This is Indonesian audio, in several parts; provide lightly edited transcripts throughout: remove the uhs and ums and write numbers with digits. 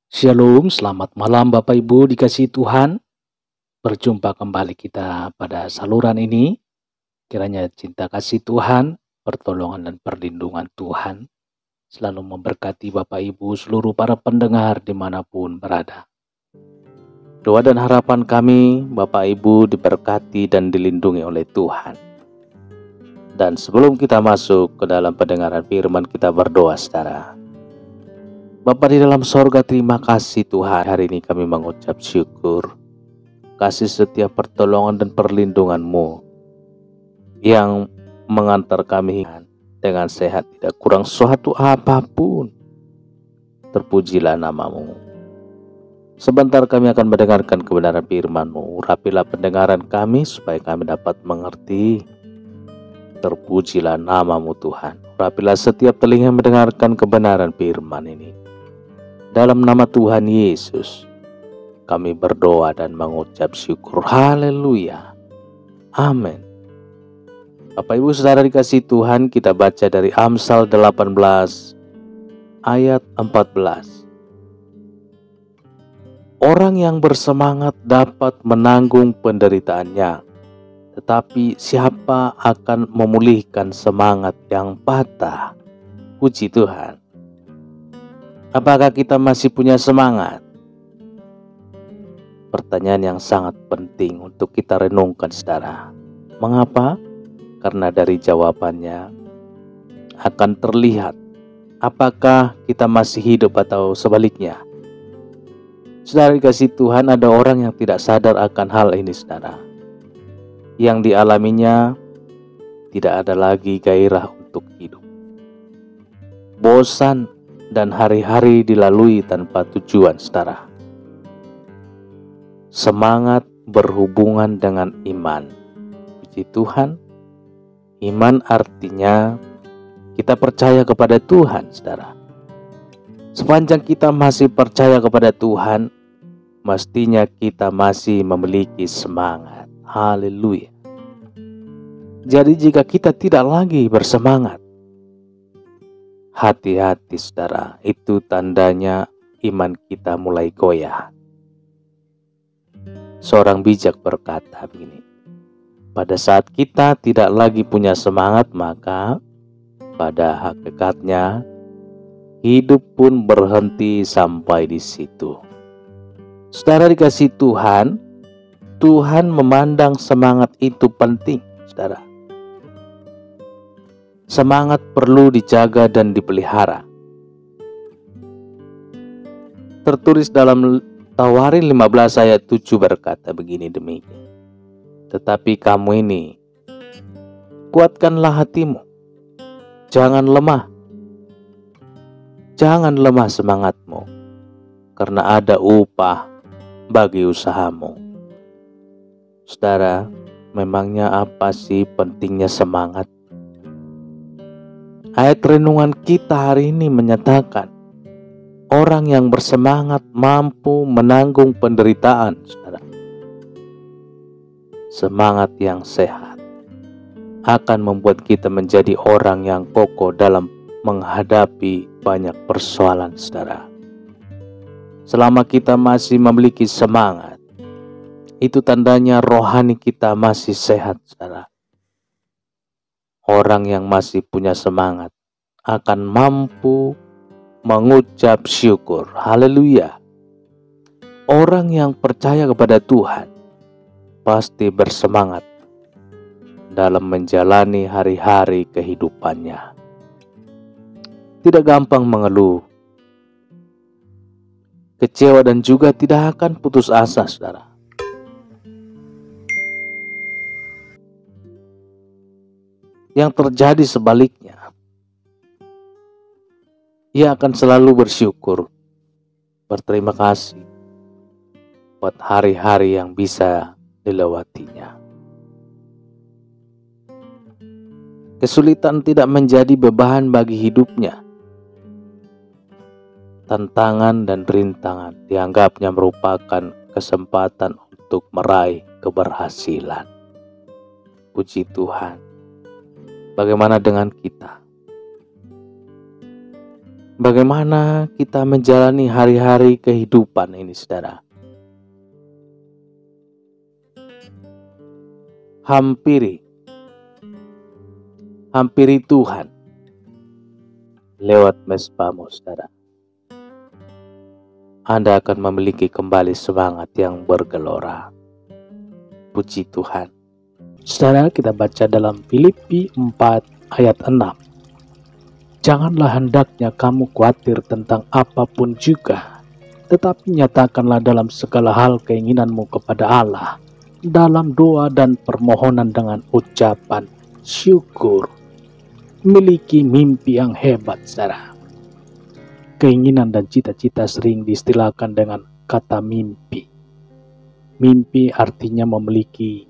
Shalom, selamat malam Bapak Ibu dikasihi Tuhan. Berjumpa kembali kita pada saluran ini. Kiranya cinta kasih Tuhan, pertolongan dan perlindungan Tuhan selalu memberkati Bapak Ibu seluruh para pendengar dimanapun berada. Doa dan harapan kami Bapak Ibu diberkati dan dilindungi oleh Tuhan. Dan sebelum kita masuk ke dalam pendengaran firman, kita berdoa saudara. Bapa di dalam sorga, terima kasih Tuhan. Hari ini kami mengucap syukur. Kasih setiap pertolongan dan perlindungan-Mu yang mengantar kami dengan sehat, tidak kurang suatu apapun. Terpujilah nama-Mu. Sebentar kami akan mendengarkan kebenaran firman-Mu. Urapilah pendengaran kami supaya kami dapat mengerti. Terpujilah nama-Mu Tuhan. Urapilah setiap telinga yang mendengarkan kebenaran firman ini. Dalam nama Tuhan Yesus, kami berdoa dan mengucap syukur. Haleluya. Amin. Bapak Ibu Saudara dikasihi Tuhan, kita baca dari Amsal 18 ayat 14. Orang yang bersemangat dapat menanggung penderitaannya, tetapi siapa akan memulihkan semangat yang patah? Puji Tuhan. Apakah kita masih punya semangat? Pertanyaan yang sangat penting untuk kita renungkan saudara. Mengapa? Karena dari jawabannya akan terlihat apakah kita masih hidup atau sebaliknya. Saudara dikasihi Tuhan, ada orang yang tidak sadar akan hal ini saudara. Yang dialaminya tidak ada lagi gairah untuk hidup. Bosan dan hari-hari dilalui tanpa tujuan saudara. Semangat berhubungan dengan iman. Puji Tuhan, iman artinya kita percaya kepada Tuhan saudara. Sepanjang kita masih percaya kepada Tuhan, mestinya kita masih memiliki semangat. Haleluya. Jadi jika kita tidak lagi bersemangat, hati-hati saudara, itu tandanya iman kita mulai goyah. Seorang bijak berkata begini, pada saat kita tidak lagi punya semangat, maka pada hakikatnya hidup pun berhenti sampai di situ. Saudara dikasihi Tuhan, Tuhan memandang semangat itu penting, saudara. Semangat perlu dijaga dan dipelihara. Tertulis dalam Tawarin 15 ayat 7 berkata begini demikian. Tetapi kamu ini, kuatkanlah hatimu. Jangan lemah. Jangan lemah semangatmu. Karena ada upah bagi usahamu. Saudara, memangnya apa sih pentingnya semangat? Ayat renungan kita hari ini menyatakan orang yang bersemangat mampu menanggung penderitaan, saudara. Semangat yang sehat akan membuat kita menjadi orang yang kokoh dalam menghadapi banyak persoalan, saudara. Selama kita masih memiliki semangat, itu tandanya rohani kita masih sehat, saudara. Orang yang masih punya semangat akan mampu mengucap syukur. Haleluya. Orang yang percaya kepada Tuhan pasti bersemangat dalam menjalani hari-hari kehidupannya. Tidak gampang mengeluh, kecewa dan juga tidak akan putus asa, saudara. Yang terjadi sebaliknya, ia akan selalu bersyukur, berterima kasih buat hari-hari yang bisa dilewatinya. Kesulitan tidak menjadi beban bagi hidupnya. Tantangan dan rintangan dianggapnya merupakan kesempatan untuk meraih keberhasilan. Puji Tuhan. Bagaimana dengan kita? Bagaimana kita menjalani hari-hari kehidupan ini, saudara? Hampiri Tuhan lewat mesbahmu, saudara. Anda akan memiliki kembali semangat yang bergelora. Puji Tuhan. Saudara, kita baca dalam Filipi 4 ayat 6. Janganlah hendaknya kamu khawatir tentang apapun juga, tetapi nyatakanlah dalam segala hal keinginanmu kepada Allah, dalam doa dan permohonan dengan ucapan syukur. Miliki mimpi yang hebat, saudara. Keinginan dan cita-cita sering diistilahkan dengan kata mimpi. Mimpi artinya memiliki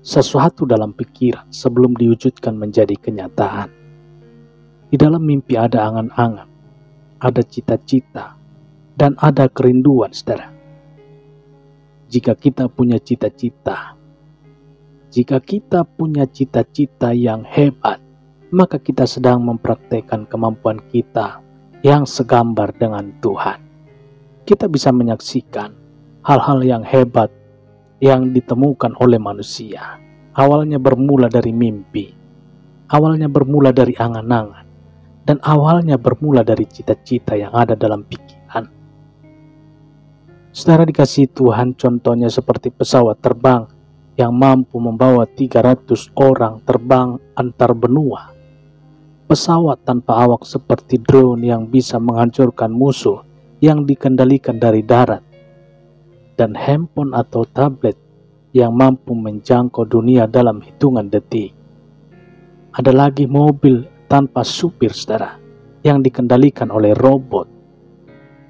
sesuatu dalam pikiran sebelum diwujudkan menjadi kenyataan. Di dalam mimpi ada angan-angan, ada cita-cita, dan ada kerinduan, saudara. Jika kita punya cita-cita yang hebat, maka kita sedang mempraktekkan kemampuan kita yang segambar dengan Tuhan. Kita bisa menyaksikan hal-hal yang hebat yang ditemukan oleh manusia. Awalnya bermula dari mimpi, awalnya bermula dari angan-angan, dan awalnya bermula dari cita-cita yang ada dalam pikiran. Saudara dikasihi Tuhan, contohnya seperti pesawat terbang yang mampu membawa 300 orang terbang antar benua. Pesawat tanpa awak seperti drone yang bisa menghancurkan musuh yang dikendalikan dari darat. Dan handphone atau tablet yang mampu menjangkau dunia dalam hitungan detik. Ada lagi mobil tanpa supir, saudara, yang dikendalikan oleh robot.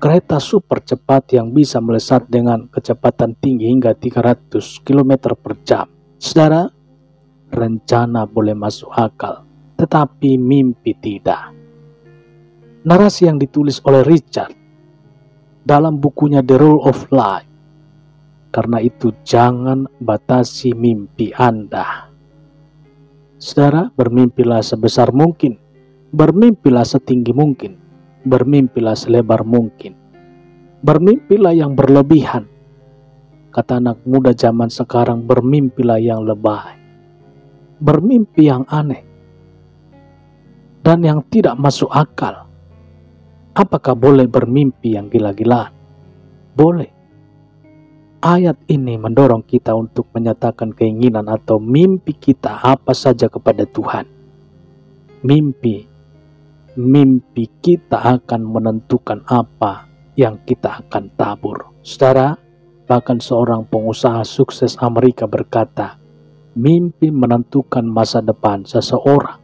Kereta super cepat yang bisa melesat dengan kecepatan tinggi hingga 300 km per jam. Saudara, rencana boleh masuk akal, tetapi mimpi tidak. Narasi yang ditulis oleh Richard dalam bukunya The Rule of Life. Karena itu jangan batasi mimpi Anda. Saudara, bermimpilah sebesar mungkin, bermimpilah setinggi mungkin, bermimpilah selebar mungkin, bermimpilah yang berlebihan. Kata anak muda zaman sekarang, bermimpilah yang lebay, bermimpi yang aneh, dan yang tidak masuk akal. Apakah boleh bermimpi yang gila-gilaan? Boleh. Ayat ini mendorong kita untuk menyatakan keinginan atau mimpi kita apa saja kepada Tuhan. Mimpi kita akan menentukan apa yang kita akan tabur. Saudara, bahkan seorang pengusaha sukses Amerika berkata, mimpi menentukan masa depan seseorang.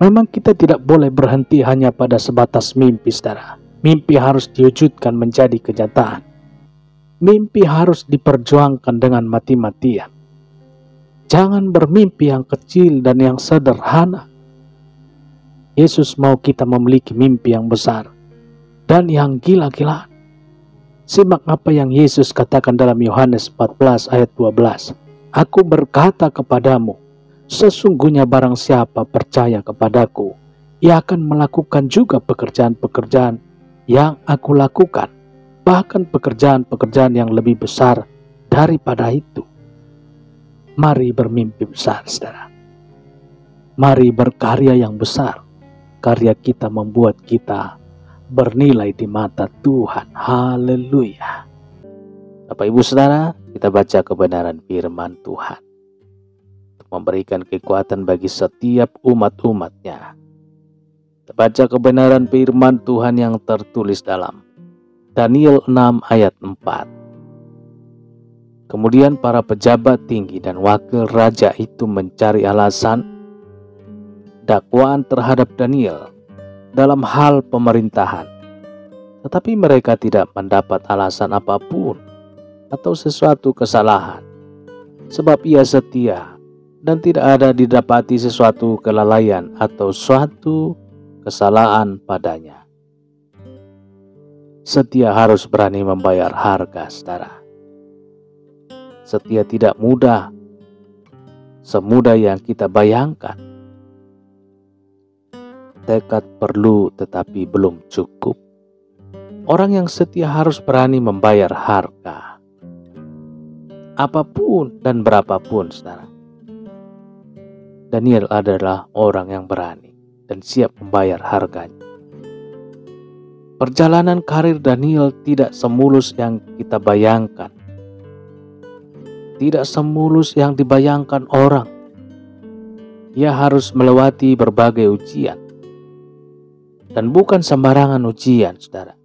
Memang kita tidak boleh berhenti hanya pada sebatas mimpi, saudara. Mimpi harus diwujudkan menjadi kenyataan. Mimpi harus diperjuangkan dengan mati-matian. Jangan bermimpi yang kecil dan yang sederhana. Yesus mau kita memiliki mimpi yang besar dan yang gila-gilaan. Simak apa yang Yesus katakan dalam Yohanes 14 ayat 12. Aku berkata kepadamu, sesungguhnya barang siapa percaya kepadaku, ia akan melakukan juga pekerjaan-pekerjaan yang aku lakukan, bahkan pekerjaan-pekerjaan yang lebih besar daripada itu. Mari bermimpi besar, saudara. Mari berkarya yang besar. Karya kita membuat kita bernilai di mata Tuhan. Haleluya. Bapak Ibu Saudara, kita baca kebenaran firman Tuhan untuk memberikan kekuatan bagi setiap umat-umatnya. Kita baca kebenaran firman Tuhan yang tertulis dalam Daniel 6 ayat 4. Kemudian para pejabat tinggi dan wakil raja itu mencari alasan dakwaan terhadap Daniel dalam hal pemerintahan. Tetapi mereka tidak mendapat alasan apapun atau sesuatu kesalahan. Sebab ia setia dan tidak ada didapati sesuatu kelalaian atau suatu kesalahan padanya. Setia harus berani membayar harga, saudara. Setia tidak mudah, semudah yang kita bayangkan. Tekad perlu tetapi belum cukup. Orang yang setia harus berani membayar harga. Apapun dan berapapun, saudara. Daniel adalah orang yang berani dan siap membayar harganya. Perjalanan karir Daniel tidak semulus yang kita bayangkan. Tidak semulus yang dibayangkan orang. Ia harus melewati berbagai ujian. Dan bukan sembarangan ujian, saudara.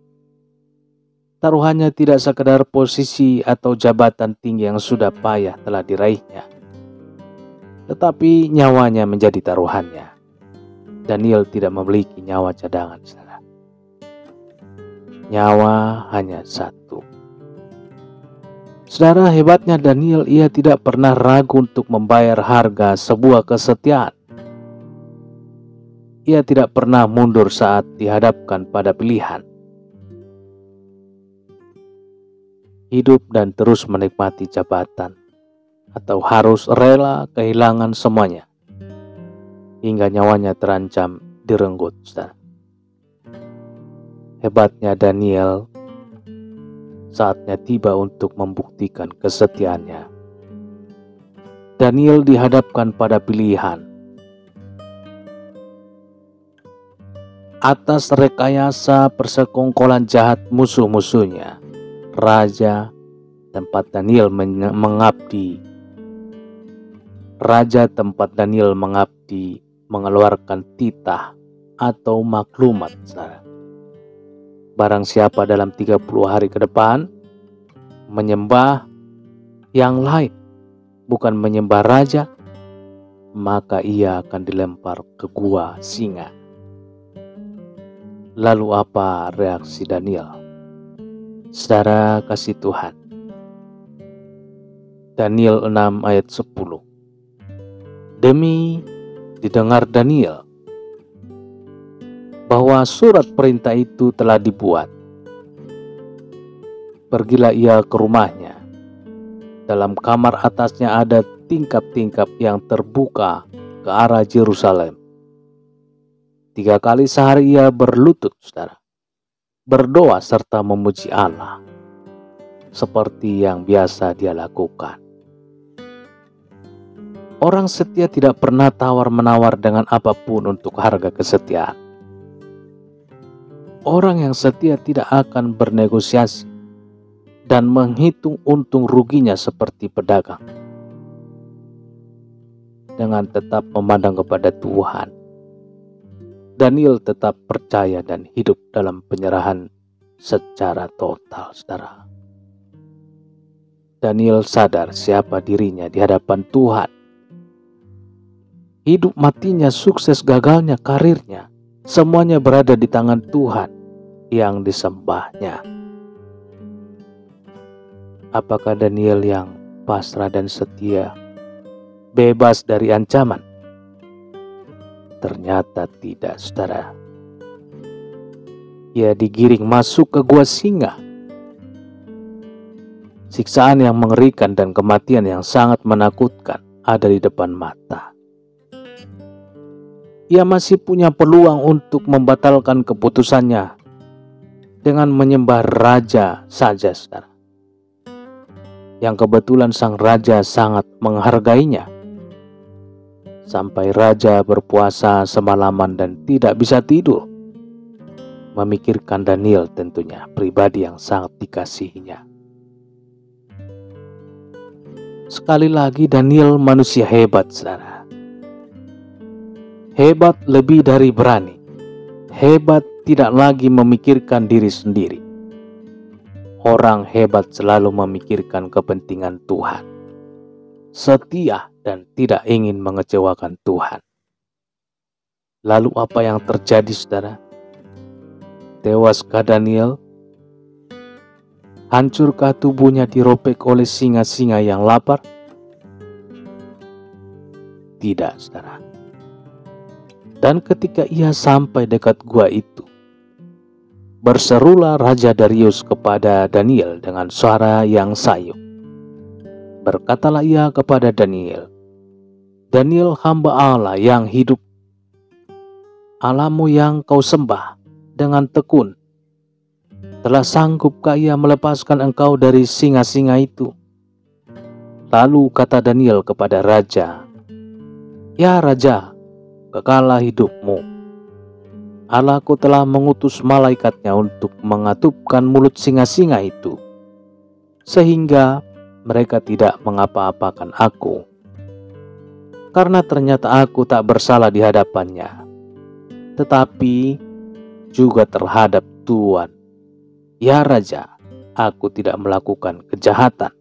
Taruhannya tidak sekedar posisi atau jabatan tinggi yang sudah payah telah diraihnya. Tetapi nyawanya menjadi taruhannya. Daniel tidak memiliki nyawa cadangan, saudara. Nyawa hanya satu. Saudara, hebatnya Daniel, ia tidak pernah ragu untuk membayar harga sebuah kesetiaan. Ia tidak pernah mundur saat dihadapkan pada pilihan. Hidup dan terus menikmati jabatan, atau harus rela kehilangan semuanya, hingga nyawanya terancam direnggut, saudara. Hebatnya Daniel, saatnya tiba untuk membuktikan kesetiaannya. Daniel dihadapkan pada pilihan. Atas rekayasa persekongkolan jahat musuh-musuhnya, raja tempat Daniel mengabdi. Raja tempat Daniel mengabdi mengeluarkan titah atau maklumat, saudara. Barang siapa dalam 30 hari ke depan menyembah yang lain, bukan menyembah raja, maka ia akan dilempar ke gua singa. Lalu apa reaksi Daniel? Saudara kasih Tuhan. Daniel 6 ayat 10. Demi didengar Daniel bahwa surat perintah itu telah dibuat, pergilah ia ke rumahnya. Dalam kamar atasnya ada tingkap-tingkap yang terbuka ke arah Yerusalem. 3 kali sehari ia berlutut, saudara, berdoa serta memuji Allah, seperti yang biasa dia lakukan. Orang setia tidak pernah tawar-menawar dengan apapun untuk harga kesetiaan. Orang yang setia tidak akan bernegosiasi dan menghitung untung ruginya seperti pedagang. Dengan tetap memandang kepada Tuhan, Daniel tetap percaya dan hidup dalam penyerahan secara total, saudara. Daniel sadar siapa dirinya di hadapan Tuhan. Hidup matinya, sukses gagalnya, karirnya, semuanya berada di tangan Tuhan yang disembahnya. Apakah Daniel yang pasrah dan setia, bebas dari ancaman? Ternyata tidak, saudara. Ia digiring masuk ke gua singa. Siksaan yang mengerikan dan kematian yang sangat menakutkan ada di depan mata. Ia masih punya peluang untuk membatalkan keputusannya dengan menyembah raja saja, saudara. Yang kebetulan sang raja sangat menghargainya. Sampai raja berpuasa semalaman dan tidak bisa tidur, memikirkan Daniel, tentunya pribadi yang sangat dikasihinya. Sekali lagi Daniel manusia hebat, saudara. Hebat lebih dari berani. Hebat tidak lagi memikirkan diri sendiri. Orang hebat selalu memikirkan kepentingan Tuhan. Setia dan tidak ingin mengecewakan Tuhan. Lalu apa yang terjadi, saudara? Tewaskah Daniel? Hancurkah tubuhnya dirobek oleh singa-singa yang lapar? Tidak, saudara. Dan ketika ia sampai dekat gua itu, berserulah Raja Darius kepada Daniel dengan suara yang sayu. Berkatalah ia kepada Daniel, Daniel hamba Allah yang hidup, Allahmu yang kau sembah dengan tekun, telah sanggupkah ia melepaskan engkau dari singa-singa itu?" Lalu kata Daniel kepada raja, "Ya Raja, kekalah hidupmu. Allahku telah mengutus malaikatnya untuk mengatupkan mulut singa-singa itu, sehingga mereka tidak mengapa-apakan aku. Karena ternyata aku tak bersalah di hadapannya, tetapi juga terhadap Tuhan. Ya Raja, aku tidak melakukan kejahatan."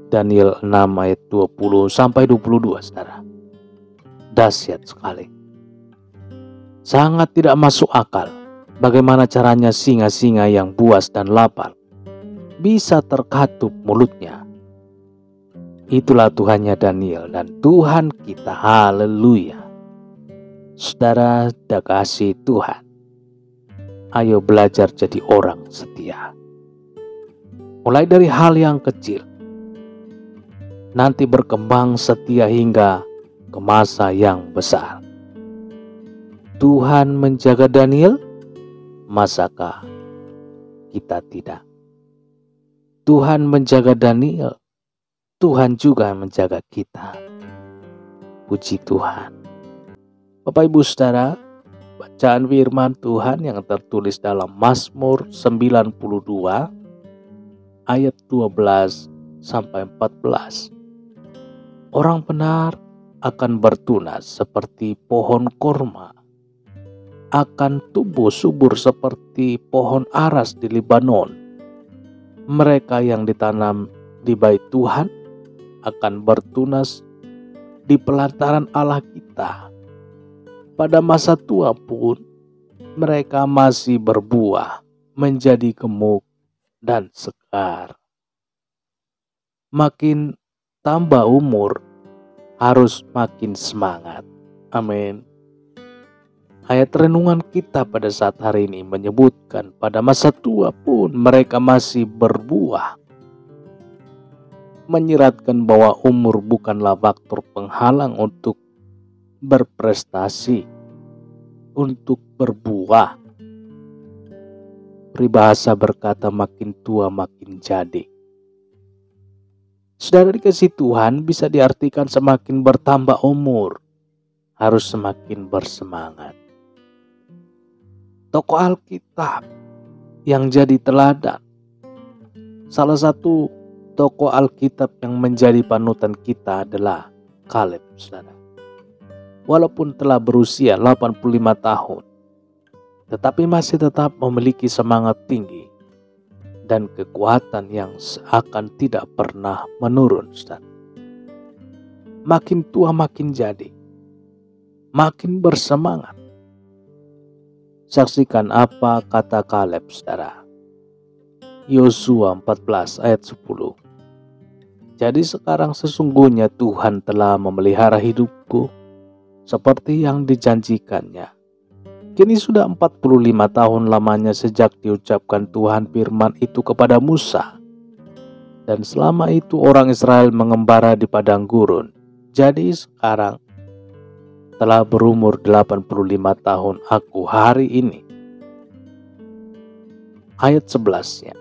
Daniel 6 ayat 20-22, saudara. Dahsyat sekali. Sangat tidak masuk akal bagaimana caranya singa-singa yang buas dan lapar bisa terkatup mulutnya. Itulah Tuhannya Daniel dan Tuhan kita. Haleluya. Saudara dan kasih Tuhan, ayo belajar jadi orang setia. Mulai dari hal yang kecil, nanti berkembang setia hingga ke masa yang besar. Tuhan menjaga Daniel, masakah kita tidak? Tuhan menjaga Daniel, Tuhan juga menjaga kita. Puji Tuhan. Bapak Ibu Saudara, bacaan firman Tuhan yang tertulis dalam Mazmur 92 ayat 12-14. Orang benar akan bertunas seperti pohon korma, akan tumbuh subur seperti pohon aras di Libanon. Mereka yang ditanam di bait Tuhan akan bertunas di pelantaran Allah kita. Pada masa tua pun mereka masih berbuah, menjadi gemuk dan segar. Makin tambah umur, harus makin semangat. Amin. Ayat renungan kita pada saat hari ini menyebutkan pada masa tua pun mereka masih berbuah. Menyiratkan bahwa umur bukanlah faktor penghalang untuk berprestasi, untuk berbuah. Peribahasa berkata makin tua makin jadi. Saudara dikasih Tuhan, bisa diartikan semakin bertambah umur, harus semakin bersemangat. Tokoh Alkitab yang jadi teladan, salah satu tokoh Alkitab yang menjadi panutan kita adalah Kaleb, saudara. Walaupun telah berusia 85 tahun, tetapi masih tetap memiliki semangat tinggi dan kekuatan yang seakan tidak pernah menurun, saudara. Makin tua makin jadi, makin bersemangat. Saksikan apa kata Kaleb, saudara. Yosua 14 ayat 10. "Jadi sekarang sesungguhnya Tuhan telah memelihara hidupku seperti yang dijanjikannya. Kini sudah 45 tahun lamanya sejak diucapkan Tuhan firman itu kepada Musa. Dan selama itu orang Israel mengembara di padang gurun. Jadi sekarang telah berumur 85 tahun aku hari ini." Ayat 11-nya.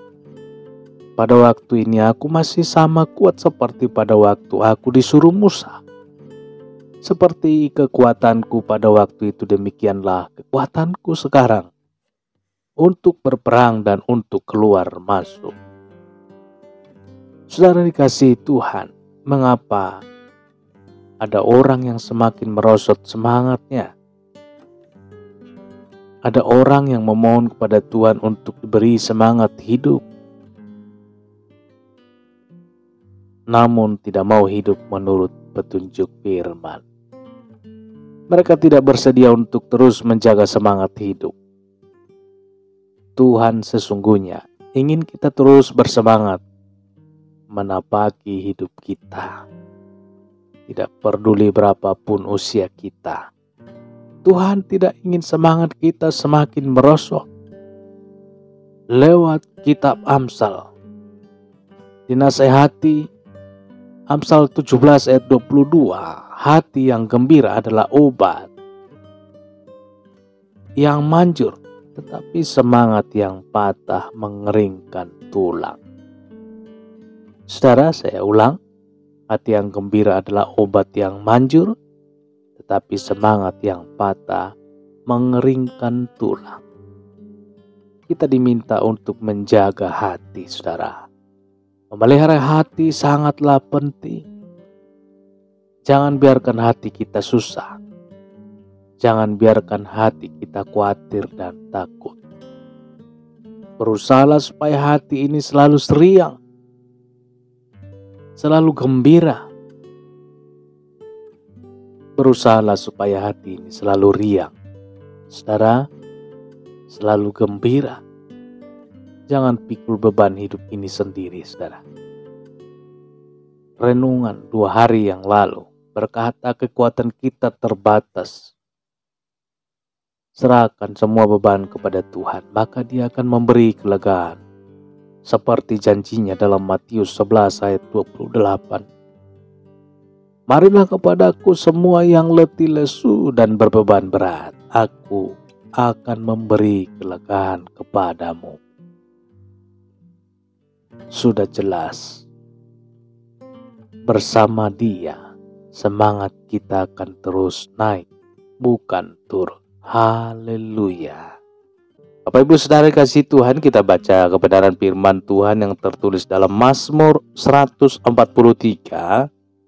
"Pada waktu ini aku masih sama kuat seperti pada waktu aku disuruh Musa. Seperti kekuatanku pada waktu itu, demikianlah kekuatanku sekarang untuk berperang dan untuk keluar masuk." Saudara dikasihi Tuhan, mengapa ada orang yang semakin merosot semangatnya? Ada orang yang memohon kepada Tuhan untuk diberi semangat hidup, namun tidak mau hidup menurut petunjuk firman. Mereka tidak bersedia untuk terus menjaga semangat hidup. Tuhan sesungguhnya ingin kita terus bersemangat menapaki hidup kita. Tidak peduli berapapun usia kita, Tuhan tidak ingin semangat kita semakin merosot. Lewat kitab Amsal dinasehati, Amsal 17 ayat 22, hati yang gembira adalah obat. yang manjur, tetapi semangat yang patah mengeringkan tulang. Saudara, saya ulang, hati yang gembira adalah obat yang manjur, tetapi semangat yang patah mengeringkan tulang. Kita diminta untuk menjaga hati, saudara. Memelihara hati sangatlah penting. Jangan biarkan hati kita susah. Jangan biarkan hati kita khawatir dan takut. Berusahalah supaya hati ini selalu seriang, selalu gembira. Berusahalah supaya hati ini selalu riang, saudara, selalu gembira. Jangan pikul beban hidup ini sendiri, saudara. Renungan 2 hari yang lalu berkata kekuatan kita terbatas. Serahkan semua beban kepada Tuhan, maka Dia akan memberi kelegaan. Seperti janjinya dalam Matius 11 ayat 28. Marilah kepadaku semua yang letih lesu dan berbeban berat. Aku akan memberi kelegaan kepadamu. Sudah jelas, bersama Dia semangat kita akan terus naik, bukan turun. Haleluya. Bapak Ibu Saudara kasih Tuhan, kita baca kebenaran firman Tuhan yang tertulis dalam Mazmur 143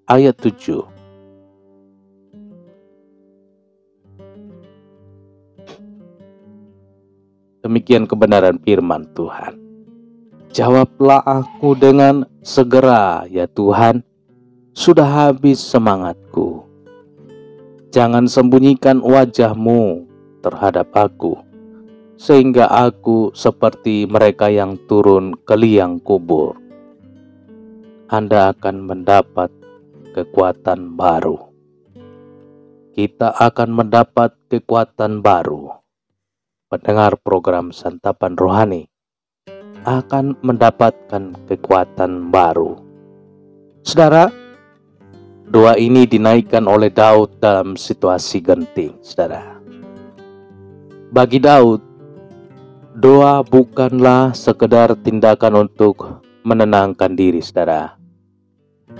ayat 7. Demikian kebenaran firman Tuhan. Jawablah aku dengan segera, ya Tuhan, sudah habis semangatku. Jangan sembunyikan wajah-Mu terhadap aku, sehingga aku seperti mereka yang turun ke liang kubur. Anda akan mendapat kekuatan baru. Kita akan mendapat kekuatan baru. Pendengar program Santapan Rohani akan mendapatkan kekuatan baru. Saudara, doa ini dinaikkan oleh Daud dalam situasi genting, saudara. Bagi Daud, doa bukanlah sekedar tindakan untuk menenangkan diri, saudara,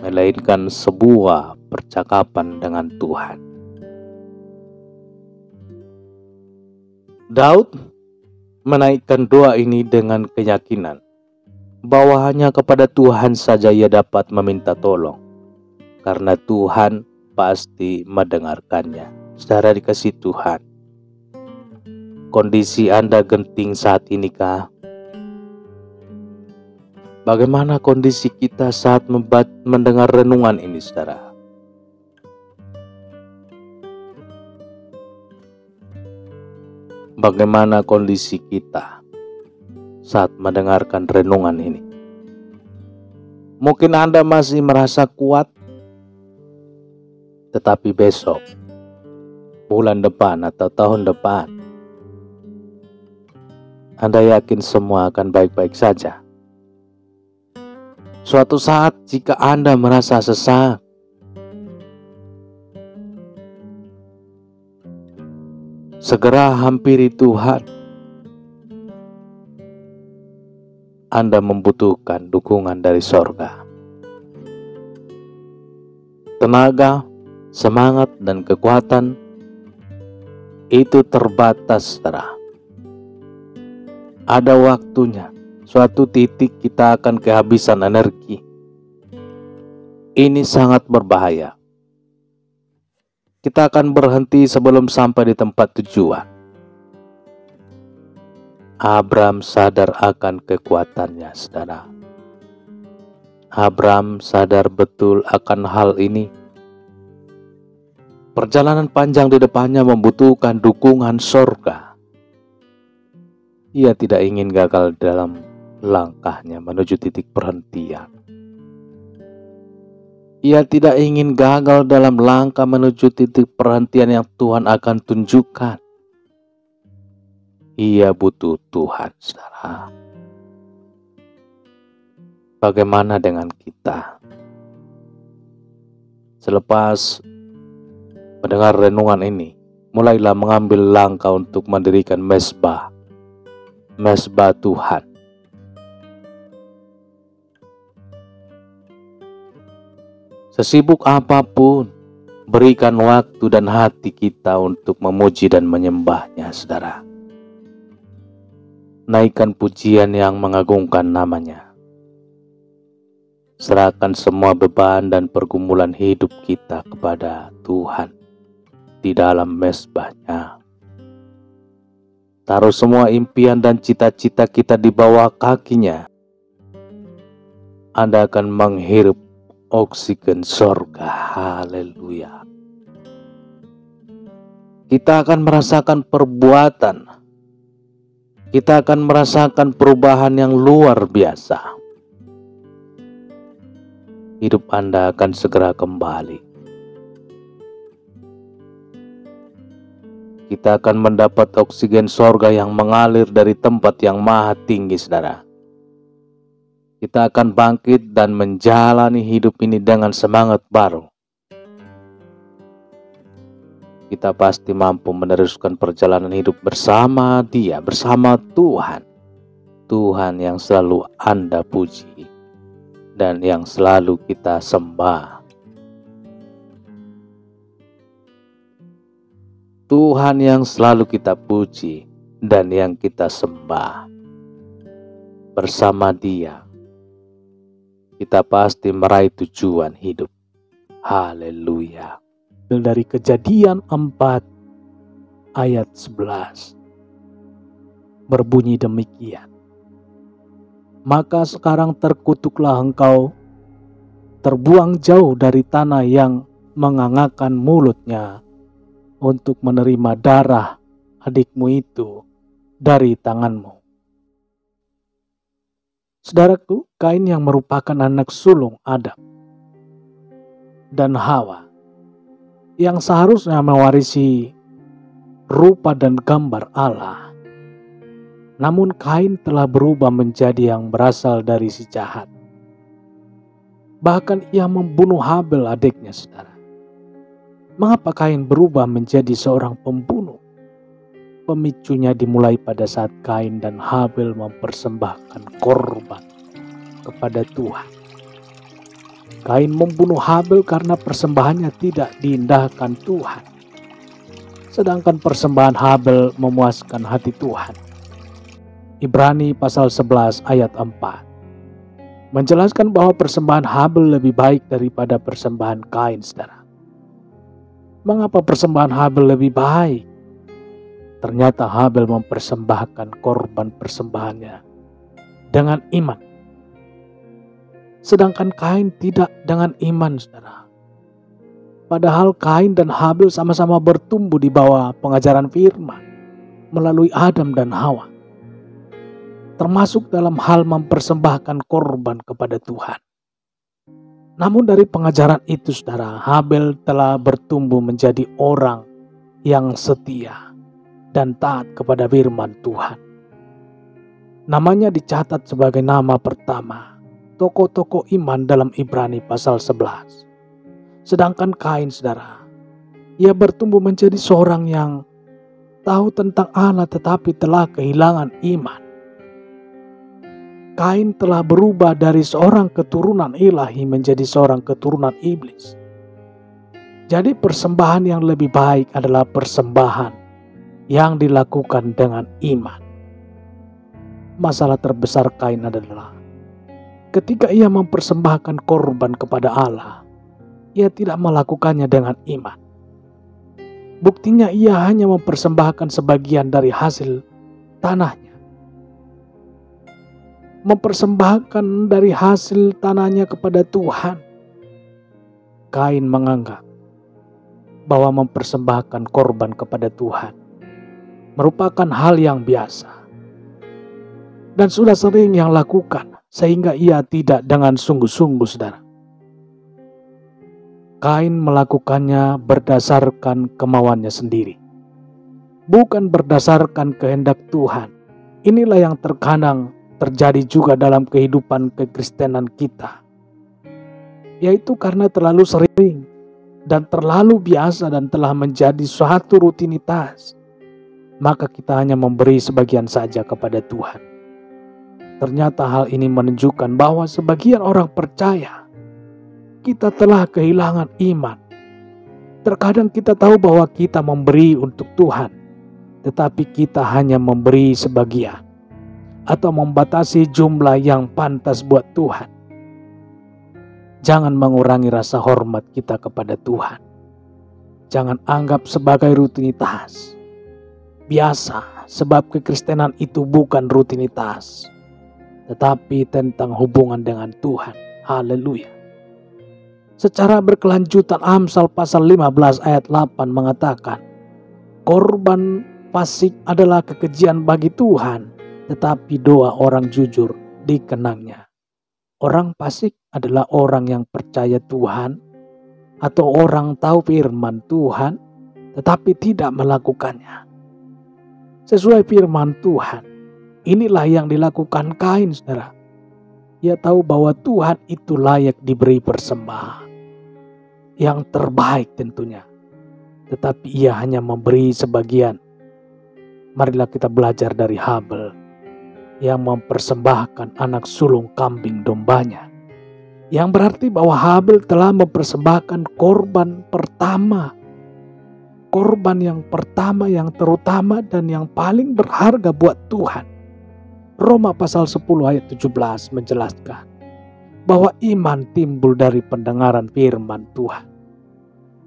melainkan sebuah percakapan dengan Tuhan. Daud menaikkan doa ini dengan keyakinan bahwa hanya kepada Tuhan saja ia dapat meminta tolong, karena Tuhan pasti mendengarkannya. Saudara dikasih Tuhan, kondisi Anda genting saat ini kah? Bagaimana kondisi kita saat mendengar renungan ini, saudara? Bagaimana kondisi kita saat mendengarkan renungan ini? Mungkin Anda masih merasa kuat, tetapi besok, bulan depan atau tahun depan, Anda yakin semua akan baik-baik saja. Suatu saat jika Anda merasa sesak, segera hampiri Tuhan. Anda membutuhkan dukungan dari sorga. Tenaga, semangat, dan kekuatan itu terbatas, saudara. Ada waktunya, suatu titik kita akan kehabisan energi. Ini sangat berbahaya. Kita akan berhenti sebelum sampai di tempat tujuan. Abram sadar akan kekuatannya, saudara. Abram sadar betul akan hal ini. Perjalanan panjang di depannya membutuhkan dukungan sorga. Ia tidak ingin gagal dalam langkahnya menuju titik perhentian. Ia tidak ingin gagal dalam langkah menuju titik perhentian yang Tuhan akan tunjukkan. Ia butuh Tuhan, saudara. Bagaimana dengan kita? Selepas mendengar renungan ini, mulailah mengambil langkah untuk mendirikan mezbah Tuhan. Sesibuk apapun, berikan waktu dan hati kita untuk memuji dan menyembahnya, saudara. Naikkan pujian yang mengagungkan namanya. Serahkan semua beban dan pergumulan hidup kita kepada Tuhan di dalam mezbahnya. Taruh semua impian dan cita-cita kita di bawah kakinya. Anda akan menghirup oksigen sorga. Haleluya. Kita akan merasakan perbuatan. Kita akan merasakan perubahan yang luar biasa. Hidup Anda akan segera kembali. Kita akan mendapat oksigen sorga yang mengalir dari tempat yang maha tinggi, saudara. Kita akan bangkit dan menjalani hidup ini dengan semangat baru. Kita pasti mampu meneruskan perjalanan hidup bersama Dia, bersama Tuhan. Tuhan yang selalu Anda puji dan yang selalu kita sembah. Tuhan yang selalu kita puji dan yang kita sembah. Bersama Dia, kita pasti meraih tujuan hidup. Haleluya. Dari Kejadian 4 ayat 11 berbunyi demikian. Maka sekarang terkutuklah engkau, terbuang jauh dari tanah yang mengangakkan mulutnya untuk menerima darah adikmu itu dari tanganmu. Saudaraku, Kain yang merupakan anak sulung Adam dan Hawa, yang seharusnya mewarisi rupa dan gambar Allah. Namun Kain telah berubah menjadi yang berasal dari si jahat. Bahkan ia membunuh Habel adiknya, saudara. Mengapa Kain berubah menjadi seorang pembunuh? Pemicunya dimulai pada saat Kain dan Habel mempersembahkan korban kepada Tuhan. Kain membunuh Habel karena persembahannya tidak diindahkan Tuhan. Sedangkan persembahan Habel memuaskan hati Tuhan. Ibrani pasal 11 ayat 4 menjelaskan bahwa persembahan Habel lebih baik daripada persembahan Kain, saudara. Mengapa persembahan Habel lebih baik? Ternyata Habel mempersembahkan korban persembahannya dengan iman. Sedangkan Kain tidak dengan iman, saudara. Padahal Kain dan Habel sama-sama bertumbuh di bawah pengajaran firman melalui Adam dan Hawa. Termasuk dalam hal mempersembahkan korban kepada Tuhan. Namun dari pengajaran itu, saudara, Habel telah bertumbuh menjadi orang yang setia dan taat kepada firman Tuhan. Namanya dicatat sebagai nama pertama tokoh-tokoh iman dalam Ibrani pasal 11. Sedangkan Kain, saudara, ia bertumbuh menjadi seorang yang tahu tentang Allah tetapi telah kehilangan iman. Kain telah berubah dari seorang keturunan ilahi menjadi seorang keturunan iblis. Jadi persembahan yang lebih baik adalah persembahan yang dilakukan dengan iman. Masalah terbesar Kain adalah ketika ia mempersembahkan korban kepada Allah, ia tidak melakukannya dengan iman. Buktinya ia hanya mempersembahkan sebagian dari hasil tanahnya. Mempersembahkan dari hasil tanahnya kepada Tuhan. Kain menganggap bahwa mempersembahkan korban kepada Tuhan merupakan hal yang biasa dan sudah sering yang lakukan, sehingga ia tidak dengan sungguh-sungguh, saudara. Kain melakukannya berdasarkan kemauannya sendiri, bukan berdasarkan kehendak Tuhan. Inilah yang terkadang terjadi juga dalam kehidupan kekristenan kita, yaitu karena terlalu sering dan terlalu biasa dan telah menjadi suatu rutinitas, maka kita hanya memberi sebagian saja kepada Tuhan. Ternyata hal ini menunjukkan bahwa sebagian orang percaya kita telah kehilangan iman. Terkadang kita tahu bahwa kita memberi untuk Tuhan, tetapi kita hanya memberi sebagian atau membatasi jumlah yang pantas buat Tuhan. Jangan mengurangi rasa hormat kita kepada Tuhan. Jangan anggap sebagai rutinitas. Biasa, sebab kekristenan itu bukan rutinitas, tetapi tentang hubungan dengan Tuhan. Haleluya. Secara berkelanjutan Amsal pasal 15 ayat 8 mengatakan, korban fasik adalah kekejian bagi Tuhan, tetapi doa orang jujur dikenangnya. Orang fasik adalah orang yang percaya Tuhan atau orang tahu firman Tuhan tetapi tidak melakukannya. Sesuai firman Tuhan, inilah yang dilakukan Kain, saudara. Ia tahu bahwa Tuhan itu layak diberi persembahan yang terbaik tentunya, tetapi ia hanya memberi sebagian. Marilah kita belajar dari Habel yang mempersembahkan anak sulung kambing dombanya. Yang berarti bahwa Habel telah mempersembahkan korban pertama. Korban yang pertama, yang terutama dan yang paling berharga buat Tuhan. Roma pasal 10 ayat 17 menjelaskan bahwa iman timbul dari pendengaran firman Tuhan.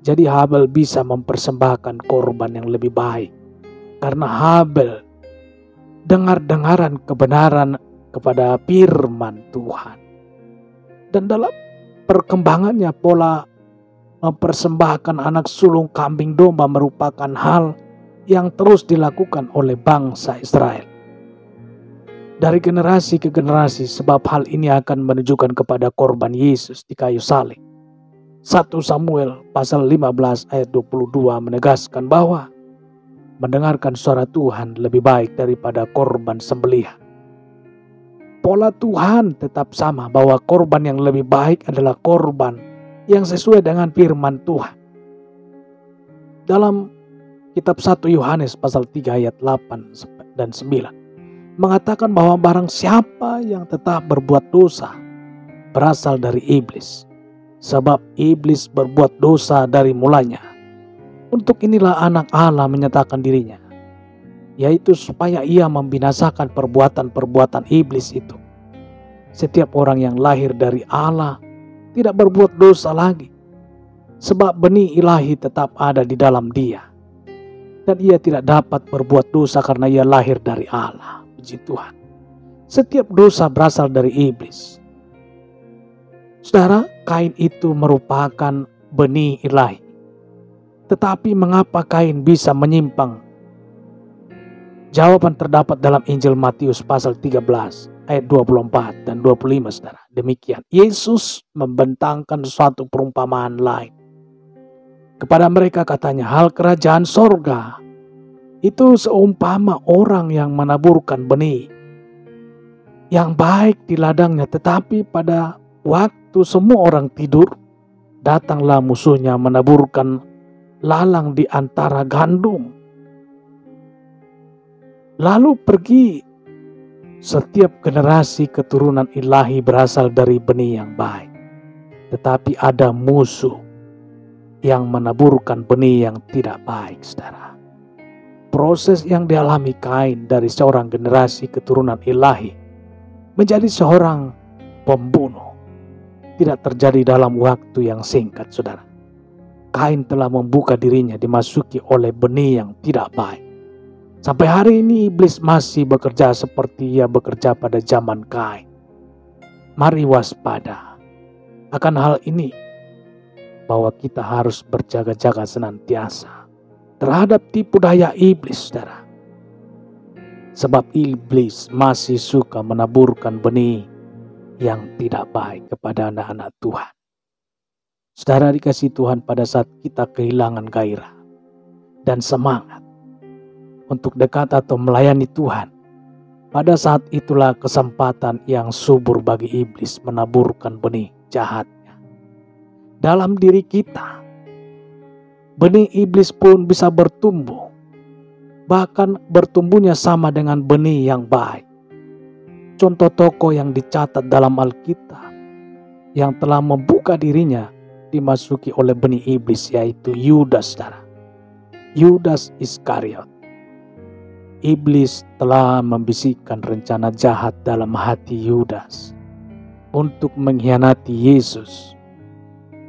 Jadi Habel bisa mempersembahkan korban yang lebih baik karena Habel dengar-dengaran kebenaran kepada firman Tuhan. Dan dalam perkembangannya pola mempersembahkan anak sulung kambing domba merupakan hal yang terus dilakukan oleh bangsa Israel. Dari generasi ke generasi, sebab hal ini akan menunjukkan kepada korban Yesus di kayu salib. 1 Samuel pasal 15 ayat 22 menegaskan bahwa mendengarkan suara Tuhan lebih baik daripada korban sembelihan. Pola Tuhan tetap sama bahwa korban yang lebih baik adalah korban yang sesuai dengan firman Tuhan. Dalam kitab 1 Yohanes pasal 3 ayat 8 dan 9 mengatakan bahwa barang siapa yang tetap berbuat dosa berasal dari iblis, sebab iblis berbuat dosa dari mulanya. Untuk inilah anak Allah menyatakan dirinya, yaitu supaya ia membinasakan perbuatan-perbuatan iblis itu. Setiap orang yang lahir dari Allah tidak berbuat dosa lagi, sebab benih ilahi tetap ada di dalam dia. Dan ia tidak dapat berbuat dosa karena ia lahir dari Allah. Puji Tuhan. Setiap dosa berasal dari iblis. Saudara, Kain itu merupakan benih ilahi. Tetapi mengapa Kain bisa menyimpang? Jawaban terdapat dalam Injil Matius pasal 13 ayat 24 dan 25, saudara. Demikian, Yesus membentangkan suatu perumpamaan lain. Kepada mereka katanya, hal kerajaan sorga itu seumpama orang yang menaburkan benih yang baik di ladangnya, tetapi pada waktu semua orang tidur, datanglah musuhnya menaburkan lalang di antara gandum. Lalu pergi. Setiap generasi keturunan ilahi berasal dari benih yang baik. Tetapi ada musuh yang menaburkan benih yang tidak baik, saudara. Proses yang dialami Kain dari seorang generasi keturunan ilahi menjadi seorang pembunuh tidak terjadi dalam waktu yang singkat, saudara. Kain telah membuka dirinya dimasuki oleh benih yang tidak baik. Sampai hari ini iblis masih bekerja seperti ia bekerja pada zaman Kain. Mari waspada akan hal ini, bahwa kita harus berjaga-jaga senantiasa terhadap tipu daya iblis, saudara. Sebab iblis masih suka menaburkan benih yang tidak baik kepada anak-anak Tuhan. Saudara dikasih Tuhan, pada saat kita kehilangan gairah dan semangat untuk dekat atau melayani Tuhan, pada saat itulah kesempatan yang subur bagi iblis menaburkan benih jahatnya dalam diri kita, benih iblis pun bisa bertumbuh. Bahkan bertumbuhnya sama dengan benih yang baik. Contoh tokoh yang dicatat dalam Alkitab yang telah membuka dirinya dimasuki oleh benih iblis, yaitu Yudas, saudara. Yudas Iskariot. Iblis telah membisikkan rencana jahat dalam hati Yudas untuk mengkhianati Yesus.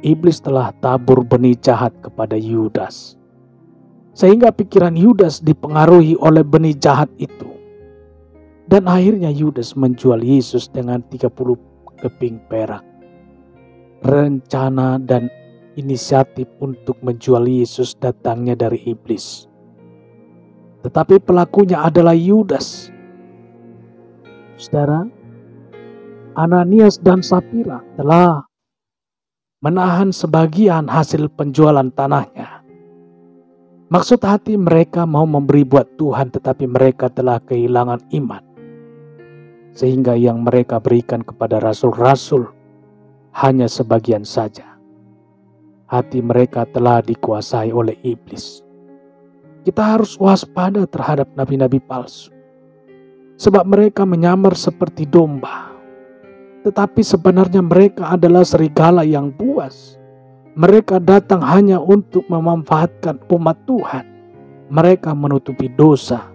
Iblis telah tabur benih jahat kepada Yudas, sehingga pikiran Yudas dipengaruhi oleh benih jahat itu. Dan akhirnya Yudas menjual Yesus dengan 30 keping perak. Rencana dan inisiatif untuk menjual Yesus datangnya dari iblis. Tetapi pelakunya adalah Yudas. Saudara, Ananias dan Sapira telah menahan sebagian hasil penjualan tanahnya. Maksud hati mereka mau memberi buat Tuhan, tetapi mereka telah kehilangan iman. Sehingga yang mereka berikan kepada rasul-rasul hanya sebagian saja. Hati mereka telah dikuasai oleh iblis. Kita harus waspada terhadap nabi-nabi palsu. Sebab mereka menyamar seperti domba. Tetapi sebenarnya mereka adalah serigala yang buas. Mereka datang hanya untuk memanfaatkan umat Tuhan. Mereka menutupi dosa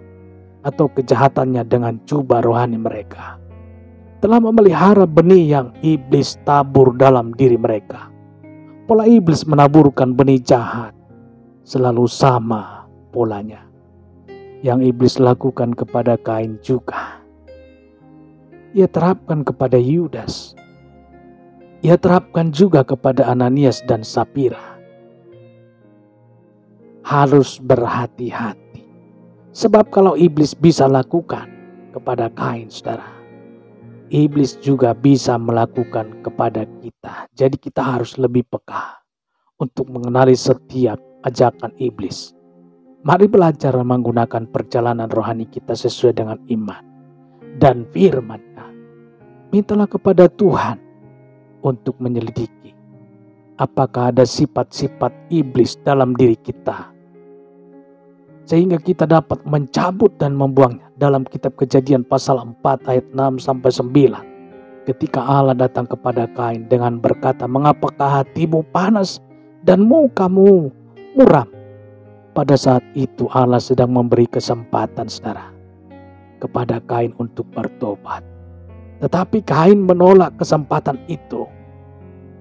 atau kejahatannya dengan jubah rohani mereka. Telah memelihara benih yang iblis tabur dalam diri mereka. Pola iblis menaburkan benih jahat selalu sama polanya. Yang iblis lakukan kepada Kain juga. Ia terapkan kepada Yudas. Ia terapkan juga kepada Ananias dan Sapira. Harus berhati-hati. Sebab kalau iblis bisa lakukan kepada Kain, saudara, iblis juga bisa melakukan kepada kita. Jadi kita harus lebih peka untuk mengenali setiap ajakan iblis. Mari belajar menggunakan perjalanan rohani kita sesuai dengan iman dan firman-Nya. Mintalah kepada Tuhan untuk menyelidiki apakah ada sifat-sifat iblis dalam diri kita, sehingga kita dapat mencabut dan membuangnya. Dalam kitab Kejadian pasal 4 ayat 6-9, ketika Allah datang kepada Kain dengan berkata, "Mengapakah hatimu panas dan mukamu muram?" Pada saat itu Allah sedang memberi kesempatan, saudara, kepada Kain untuk bertobat. Tetapi Kain menolak kesempatan itu.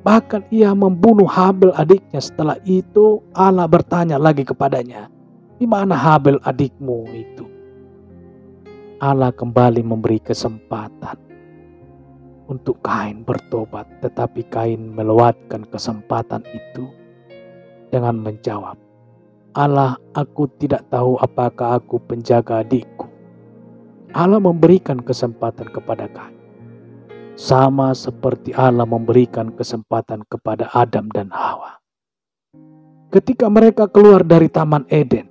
Bahkan ia membunuh Habel adiknya. Setelah itu Allah bertanya lagi kepadanya, "Di mana Habel adikmu itu?" Allah kembali memberi kesempatan untuk Kain bertobat. Tetapi Kain melewatkan kesempatan itu dengan menjawab, "Allah, aku tidak tahu apakah aku penjaga adikku." Allah memberikan kesempatan kepada Kain. Sama seperti Allah memberikan kesempatan kepada Adam dan Hawa. Ketika mereka keluar dari Taman Eden,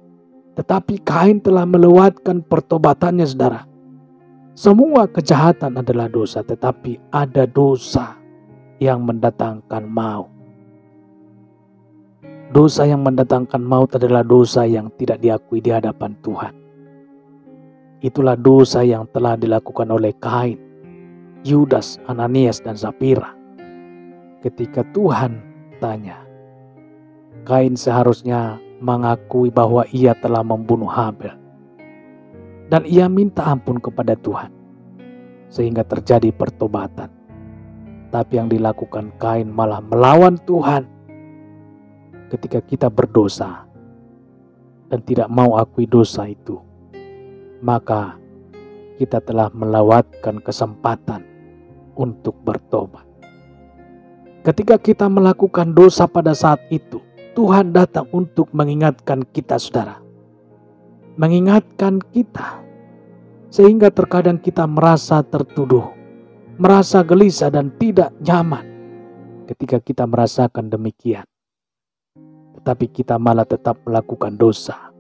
tetapi Kain telah melewatkan pertobatannya, saudara. Semua kejahatan adalah dosa, tetapi ada dosa yang mendatangkan maut. Dosa yang mendatangkan maut adalah dosa yang tidak diakui di hadapan Tuhan. Itulah dosa yang telah dilakukan oleh Kain, Yudas, Ananias, dan Sapira. Ketika Tuhan tanya, Kain seharusnya mengakui bahwa ia telah membunuh Habel. Dan ia minta ampun kepada Tuhan. Sehingga terjadi pertobatan. Tapi yang dilakukan Kain malah melawan Tuhan. Ketika kita berdosa dan tidak mau akui dosa itu, maka kita telah melewatkan kesempatan untuk bertobat. Ketika kita melakukan dosa pada saat itu, Tuhan datang untuk mengingatkan kita, saudara. Mengingatkan kita. Sehingga terkadang kita merasa tertuduh, merasa gelisah dan tidak nyaman ketika kita merasakan demikian. Tetapi kita malah tetap melakukan dosa.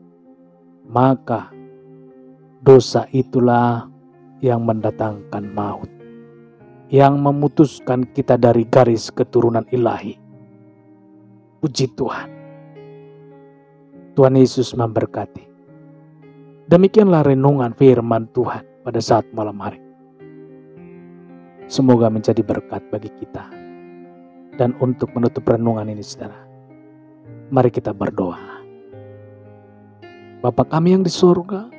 Maka dosa itulah yang mendatangkan maut, yang memutuskan kita dari garis keturunan ilahi. Puji Tuhan. Tuhan Yesus memberkati. Demikianlah renungan firman Tuhan pada saat malam hari. Semoga menjadi berkat bagi kita. Dan untuk menutup renungan ini saudara, mari kita berdoa. Bapa kami yang di surga,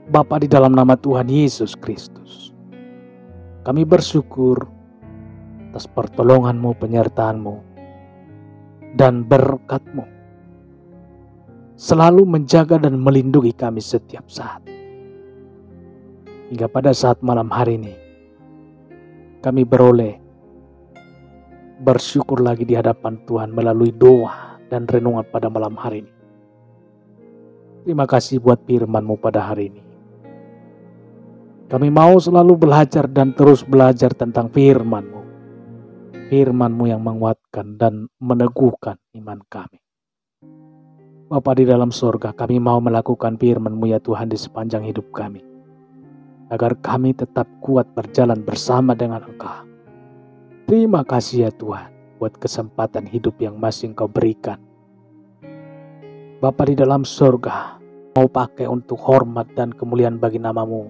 Bapa di dalam nama Tuhan Yesus Kristus, kami bersyukur atas pertolongan-Mu, penyertaan-Mu, dan berkat-Mu. Selalu menjaga dan melindungi kami setiap saat. Hingga pada saat malam hari ini, kami beroleh bersyukur lagi di hadapan Tuhan melalui doa dan renungan pada malam hari ini. Terima kasih buat firman-Mu pada hari ini. Kami mau selalu belajar dan terus belajar tentang firman-Mu. Firman-Mu yang menguatkan dan meneguhkan iman kami. Bapa di dalam surga, kami mau melakukan firman-Mu ya Tuhan di sepanjang hidup kami. Agar kami tetap kuat berjalan bersama dengan Engkau. Terima kasih ya Tuhan buat kesempatan hidup yang masih Engkau berikan. Bapa di dalam surga, mau pakai untuk hormat dan kemuliaan bagi nama-Mu.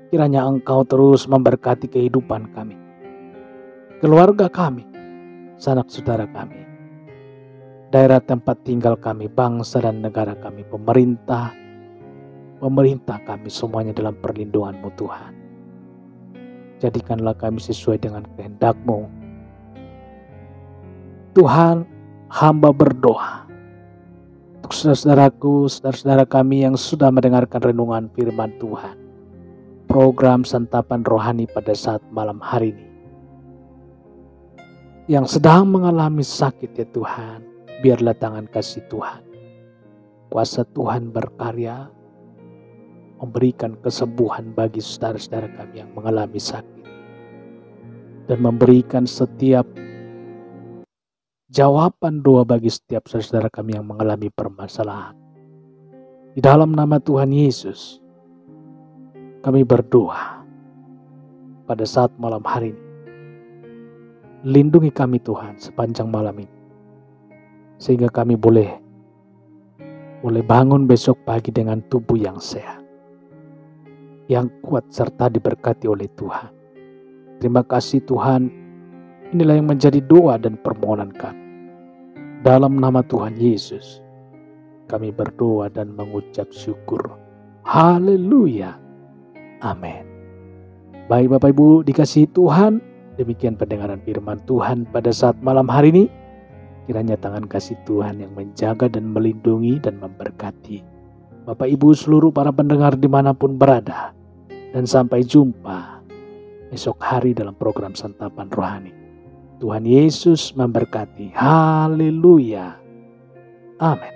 Kiranya Engkau terus memberkati kehidupan kami, keluarga kami, sanak saudara kami, daerah tempat tinggal kami, bangsa dan negara kami, pemerintah kami semuanya dalam perlindungan-Mu Tuhan. Jadikanlah kami sesuai dengan kehendak-Mu. Tuhan, hamba berdoa untuk saudara-saudaraku, saudara-saudara kami yang sudah mendengarkan renungan firman Tuhan, program santapan rohani pada saat malam hari ini, yang sedang mengalami sakit ya Tuhan, biarlah tangan kasih Tuhan, kuasa Tuhan berkarya, memberikan kesembuhan bagi saudara-saudara kami yang mengalami sakit, dan memberikan setiap jawaban doa bagi setiap saudara kami yang mengalami permasalahan. Di dalam nama Tuhan Yesus, kami berdoa pada saat malam hari ini. Lindungi kami Tuhan sepanjang malam ini, sehingga kami boleh bangun besok pagi dengan tubuh yang sehat, yang kuat serta diberkati oleh Tuhan. Terima kasih Tuhan, inilah yang menjadi doa dan permohonan kami. Dalam nama Tuhan Yesus, kami berdoa dan mengucap syukur. Haleluya. Amin. Baik Bapak Ibu dikasihi Tuhan, demikian pendengaran firman Tuhan pada saat malam hari ini. Kiranya tangan kasih Tuhan yang menjaga dan melindungi dan memberkati Bapak Ibu seluruh para pendengar dimanapun berada. Dan sampai jumpa esok hari dalam program Santapan Rohani. Tuhan Yesus memberkati. Haleluya. Amin.